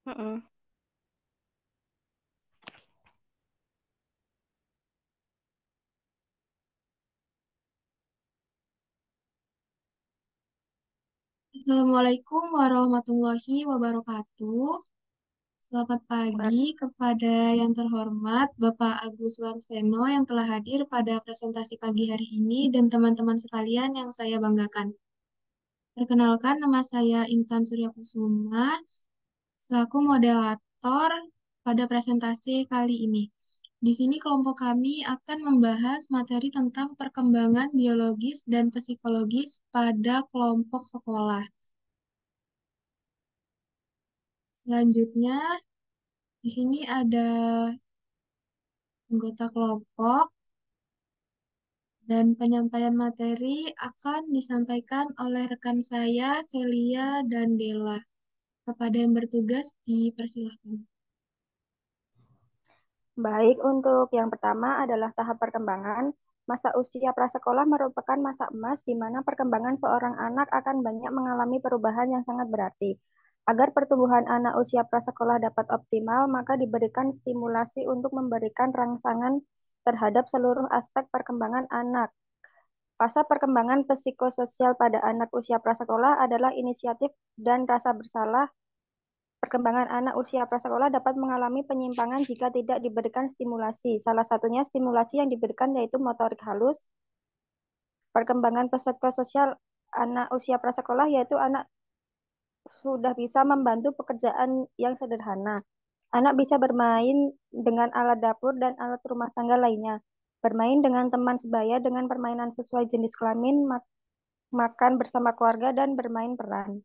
Mm-mm. Assalamualaikum warahmatullahi wabarakatuh. Selamat Bar- pagi kepada yang terhormat Bapak Agus Warseno yang telah hadir pada presentasi pagi hari ini dan teman-teman sekalian yang saya banggakan. Perkenalkan, nama saya Intan Suryakusuma selaku moderator pada presentasi kali ini. Di sini kelompok kami akan membahas materi tentang perkembangan biologis dan psikologis pada kelompok sekolah. Selanjutnya, di sini ada anggota kelompok dan penyampaian materi akan disampaikan oleh rekan saya, Celia dan Dela. Kepada yang bertugas, dipersilahkan. Baik, untuk yang pertama adalah tahap perkembangan. Masa usia prasekolah merupakan masa emas di mana perkembangan seorang anak akan banyak mengalami perubahan yang sangat berarti. Agar pertumbuhan anak usia prasekolah dapat optimal, maka diberikan stimulasi untuk memberikan rangsangan terhadap seluruh aspek perkembangan anak. Fase perkembangan psikososial pada anak usia prasekolah adalah inisiatif dan rasa bersalah. Perkembangan anak usia prasekolah dapat mengalami penyimpangan jika tidak diberikan stimulasi. Salah satunya stimulasi yang diberikan yaitu motorik halus. Perkembangan psikososial anak usia prasekolah yaitu anak sudah bisa membantu pekerjaan yang sederhana. Anak bisa bermain dengan alat dapur dan alat rumah tangga lainnya. Bermain dengan teman sebaya dengan permainan sesuai jenis kelamin, makan bersama keluarga, dan bermain peran.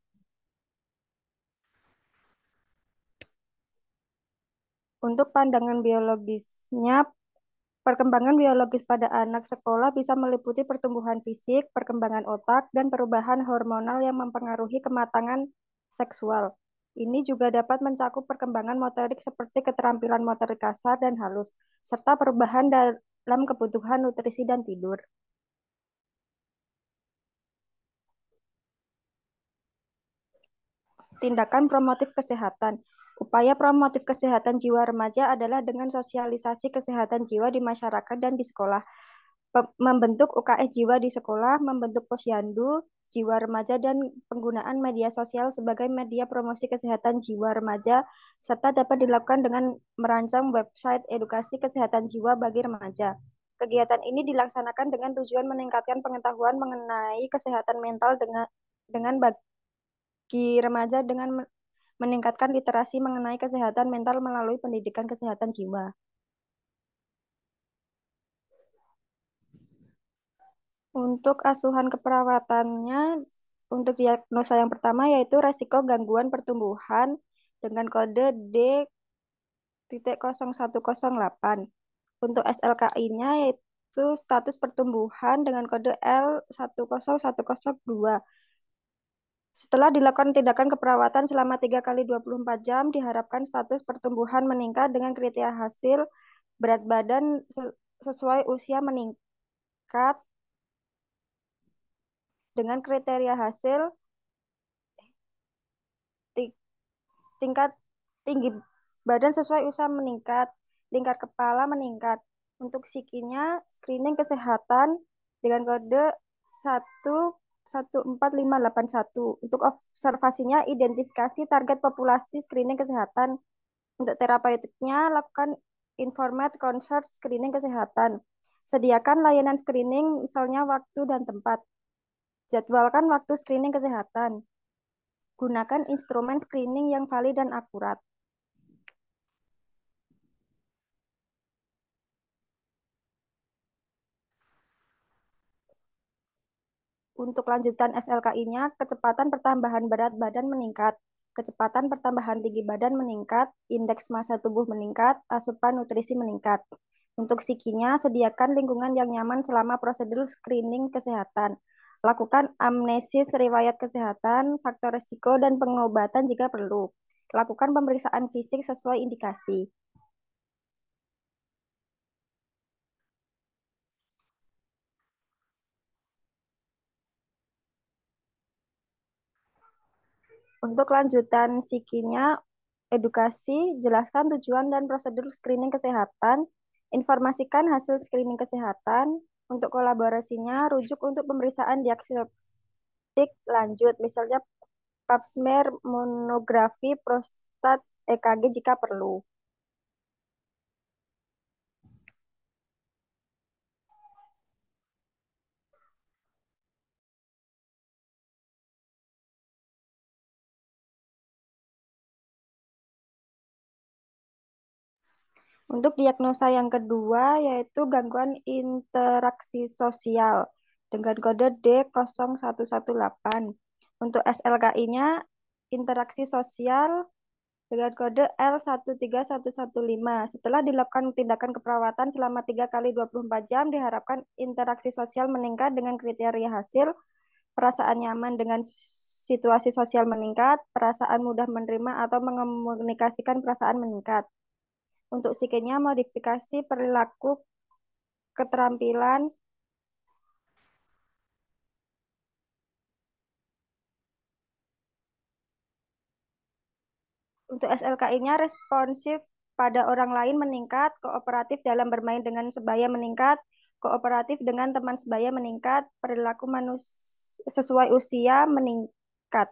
Untuk pandangan biologisnya, perkembangan biologis pada anak sekolah bisa meliputi pertumbuhan fisik, perkembangan otak, dan perubahan hormonal yang mempengaruhi kematangan seksual. Ini juga dapat mencakup perkembangan motorik seperti keterampilan motorik kasar dan halus, serta perubahan dalam kebutuhan nutrisi dan tidur. Tindakan promotif kesehatan. Upaya promotif kesehatan jiwa remaja adalah dengan sosialisasi kesehatan jiwa di masyarakat dan di sekolah, membentuk UKS jiwa di sekolah, membentuk posyandu jiwa remaja, dan penggunaan media sosial sebagai media promosi kesehatan jiwa remaja, serta dapat dilakukan dengan merancang website edukasi kesehatan jiwa bagi remaja. Kegiatan ini dilaksanakan dengan tujuan meningkatkan pengetahuan mengenai kesehatan mental dengan bagi remaja dengan meningkatkan literasi mengenai kesehatan mental melalui pendidikan kesehatan jiwa. Untuk asuhan keperawatannya, untuk diagnosa yang pertama yaitu resiko gangguan pertumbuhan dengan kode D.0108. Untuk SLKI-nya yaitu status pertumbuhan dengan kode L10102. Setelah dilakukan tindakan keperawatan selama 3 kali 24 jam, diharapkan status pertumbuhan meningkat dengan kriteria hasil berat badan sesuai usia meningkat dengan kriteria hasil tingkat tinggi badan sesuai usia meningkat, lingkar kepala meningkat. Untuk psikinya, screening kesehatan dengan kode 114581. Untuk observasinya, identifikasi target populasi screening kesehatan. Untuk terapeutiknya, lakukan informed consult screening kesehatan. Sediakan layanan screening, misalnya waktu dan tempat. Jadwalkan waktu screening kesehatan. Gunakan instrumen screening yang valid dan akurat. Untuk lanjutan SLKI-nya, kecepatan pertambahan berat badan meningkat, kecepatan pertambahan tinggi badan meningkat, indeks massa tubuh meningkat, asupan nutrisi meningkat. Untuk psikinya, sediakan lingkungan yang nyaman selama prosedur screening kesehatan. Lakukan amnesis riwayat kesehatan, faktor risiko, dan pengobatan jika perlu. Lakukan pemeriksaan fisik sesuai indikasi. Untuk lanjutan psikinya, edukasi, jelaskan tujuan dan prosedur screening kesehatan, informasikan hasil screening kesehatan. Untuk kolaborasinya, rujuk untuk pemeriksaan diagnostik lanjut, misalnya pap smear, monografi, prostat, EKG jika perlu. Untuk diagnosa yang kedua yaitu gangguan interaksi sosial dengan kode D0118. Untuk SLKI-nya interaksi sosial dengan kode L13115. Setelah dilakukan tindakan keperawatan selama 3 kali 24 jam, diharapkan interaksi sosial meningkat dengan kriteria hasil, perasaan nyaman dengan situasi sosial meningkat, perasaan mudah menerima atau mengomunikasikan perasaan meningkat. Untuk psikenya, modifikasi perilaku keterampilan. Untuk SLKI-nya, responsif pada orang lain meningkat, kooperatif dalam bermain dengan sebaya meningkat, kooperatif dengan teman sebaya meningkat, perilaku sesuai usia meningkat.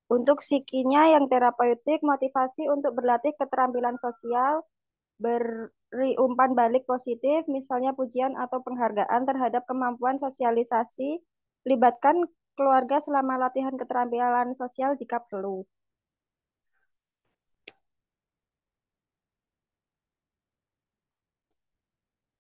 Untuk psikinya yang terapeutik, motivasi untuk berlatih keterampilan sosial, beri umpan balik positif, misalnya pujian atau penghargaan terhadap kemampuan sosialisasi, libatkan keluarga selama latihan keterampilan sosial jika perlu.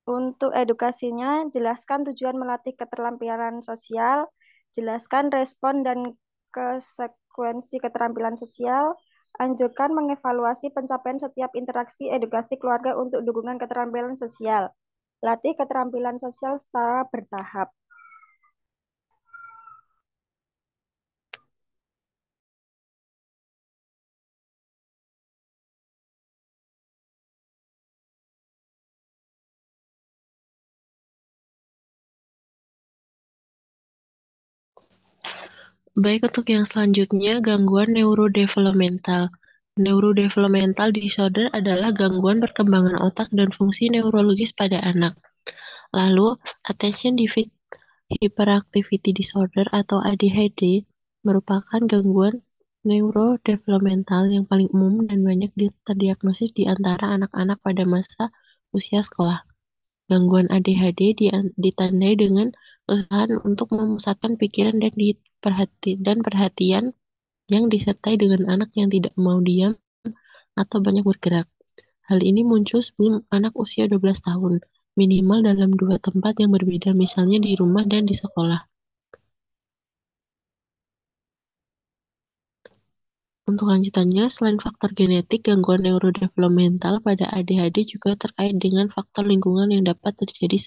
Untuk edukasinya, jelaskan tujuan melatih keterampilan sosial, jelaskan respon dan konsekuensi keterampilan sosial, anjurkan mengevaluasi pencapaian setiap interaksi edukasi keluarga untuk dukungan keterampilan sosial. Latih keterampilan sosial secara bertahap. Baik, untuk yang selanjutnya, gangguan neurodevelopmental. Neurodevelopmental disorder adalah gangguan perkembangan otak dan fungsi neurologis pada anak. Lalu, attention deficit hyperactivity disorder atau ADHD merupakan gangguan neurodevelopmental yang paling umum dan banyak terdiagnosis di antara anak-anak pada masa usia sekolah. Gangguan ADHD ditandai dengan kesusahan untuk memusatkan pikiran dan perhatian yang disertai dengan anak yang tidak mau diam atau banyak bergerak. Hal ini muncul sebelum anak usia 12 tahun, minimal dalam dua tempat yang berbeda, misalnya di rumah dan di sekolah. Untuk lanjutannya, selain faktor genetik, gangguan neurodevelopmental pada ADHD juga terkait dengan faktor lingkungan yang dapat terjadi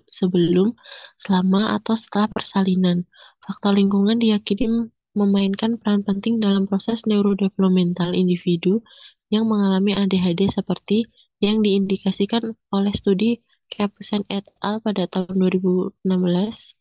sebelum, selama, atau setelah persalinan. Faktor lingkungan diyakini memainkan peran penting dalam proses neurodevelopmental individu yang mengalami ADHD seperti yang diindikasikan oleh studi Kapusan et al. Pada tahun 2016.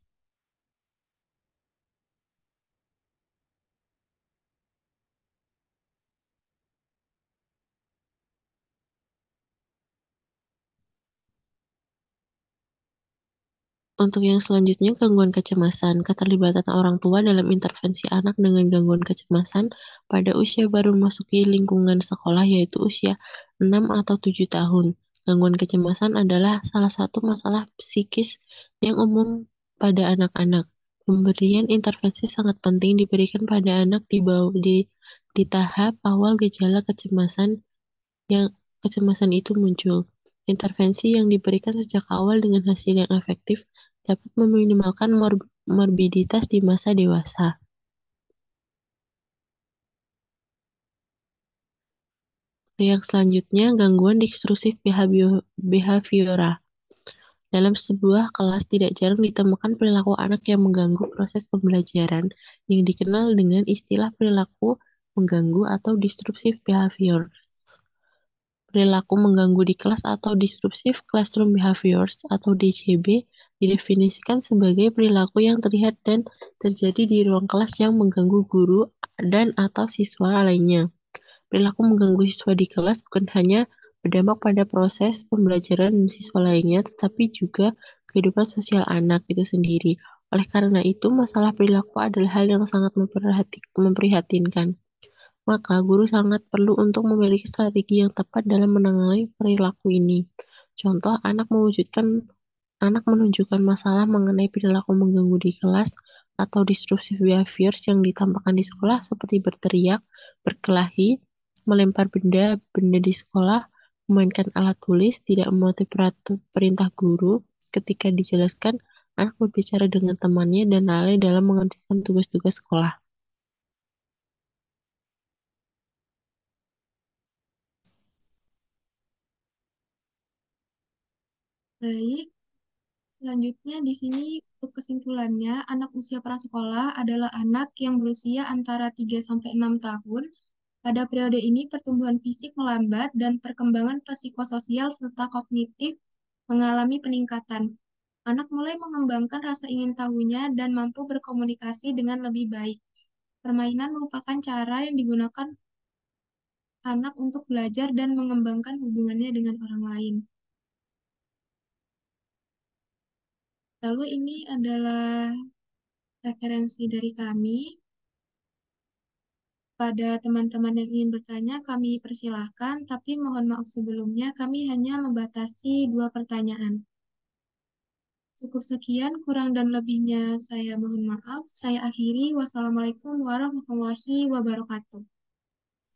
Untuk yang selanjutnya, gangguan kecemasan. Keterlibatan orang tua dalam intervensi anak dengan gangguan kecemasan pada usia baru memasuki lingkungan sekolah, yaitu usia 6 atau 7 tahun. Gangguan kecemasan adalah salah satu masalah psikis yang umum pada anak-anak. Pemberian intervensi sangat penting diberikan pada anak di tahap awal gejala kecemasan itu muncul. Intervensi yang diberikan sejak awal dengan hasil yang efektif dapat meminimalkan morbiditas di masa dewasa. Yang selanjutnya, gangguan distrusif behaviora. Dalam sebuah kelas tidak jarang ditemukan perilaku anak yang mengganggu proses pembelajaran yang dikenal dengan istilah perilaku mengganggu atau disruptive behavior. Perilaku mengganggu di kelas atau disruptive classroom behaviors atau DCB didefinisikan sebagai perilaku yang terlihat dan terjadi di ruang kelas yang mengganggu guru dan atau siswa lainnya. Perilaku mengganggu siswa di kelas bukan hanya berdampak pada proses pembelajaran siswa lainnya, tetapi juga kehidupan sosial anak itu sendiri. Oleh karena itu, masalah perilaku adalah hal yang sangat memprihatinkan. Maka, guru sangat perlu untuk memiliki strategi yang tepat dalam menangani perilaku ini. Contoh, anak menunjukkan masalah mengenai perilaku mengganggu di kelas atau disruptive behaviors yang ditampakkan di sekolah seperti berteriak, berkelahi, melempar benda di sekolah, memainkan alat tulis, tidak mematuhi perintah guru. Ketika dijelaskan, anak berbicara dengan temannya dan lalai dalam mengerjakan tugas-tugas sekolah. Baik, selanjutnya di sini untuk kesimpulannya, anak usia prasekolah adalah anak yang berusia antara 3 sampai 6 tahun. Pada periode ini, pertumbuhan fisik melambat dan perkembangan psikososial serta kognitif mengalami peningkatan. Anak mulai mengembangkan rasa ingin tahunya dan mampu berkomunikasi dengan lebih baik. Permainan merupakan cara yang digunakan anak untuk belajar dan mengembangkan hubungannya dengan orang lain. Lalu ini adalah referensi dari kami. Pada teman-teman yang ingin bertanya, kami persilahkan, tapi mohon maaf sebelumnya, kami hanya membatasi 2 pertanyaan. Cukup sekian, kurang dan lebihnya saya mohon maaf. Saya akhiri. Wassalamualaikum warahmatullahi wabarakatuh.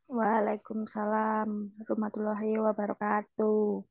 Waalaikumsalam warahmatullahi wabarakatuh.